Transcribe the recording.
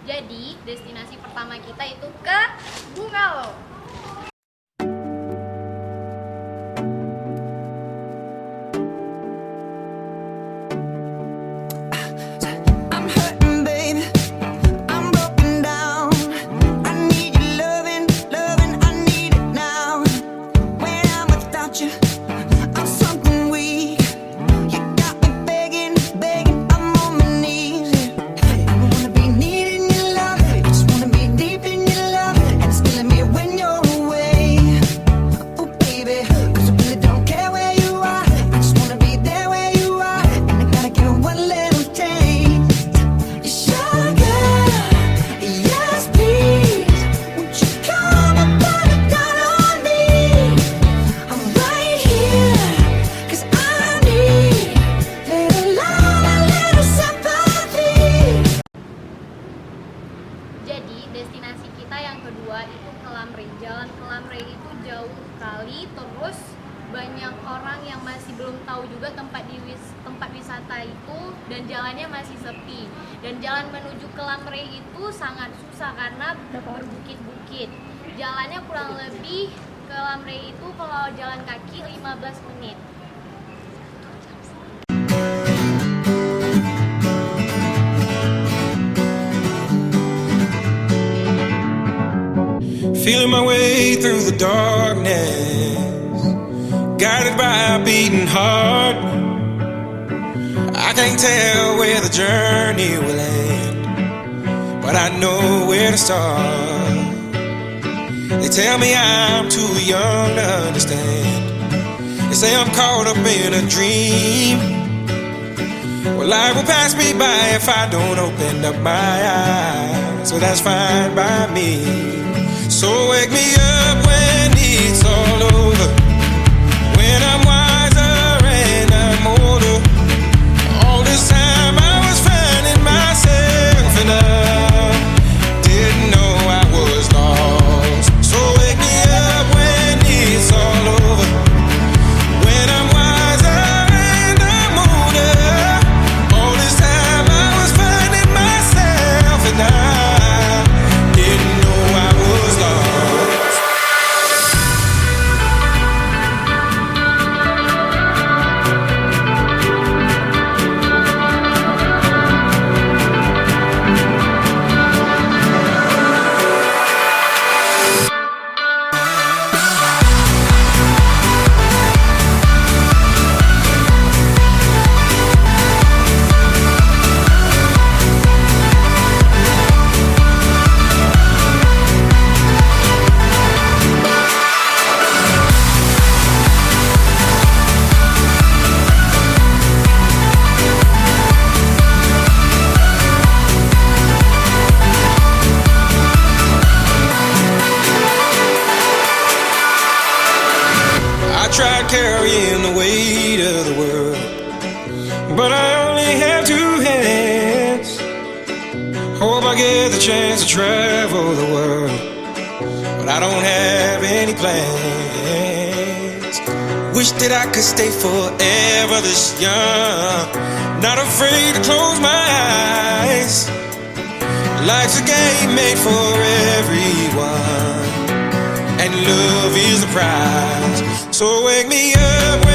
Jadi, destinasi pertama kita itu ke Bungalo. I'm hurting, baby. I'm broken down. I need your loving, loving. I need it now. When I'm without you, I'm something weak. You got me begging, begging. I'm on my knees. I don't wanna be needing your love. I just wanna be deep in your love. And it's killing me when you're away. Oh, baby, 'cause I really don't care where you are. I just wanna be there where you are. And I gotta give it one little taste. Sugar, yes please. Won't you come and put it down on me? I'm right here, 'cause I need little love, a little sympathy. Jadi, destinasi kita yang kedua itu Kelamre. Jalan Kelamre itu jauh sekali, terus banyak orang yang masih belum tahu juga tempat wisata itu, dan jalannya masih sepi. Dan jalan menuju Kelamre itu sangat susah karena berbukit-bukit. Jalannya kurang lebih Kelamre itu kalau jalan kaki 15 menit. Feeling my way through the darkness, guided by a beating heart. I can't tell where the journey will end, but I know where to start. They tell me I'm too young to understand. They say I'm caught up in a dream. Well, life will pass me by if I don't open up my eyes, so that's fine by me. So wake me up when it's all over, when I'm wiser and I'm older. All this time I was finding myself and I didn't know I was lost. So wake me up when it's all over, when I'm wiser and I'm older. All this time I was finding myself and I didn't know I was lost. I tried carrying the weight of the world, but I only have two hands. Hope I get the chance to travel the world, but I don't have any plans. Wish that I could stay forever this young, not afraid to close my eyes. Life's a game made for everyone, and love is the prize. So wake me up when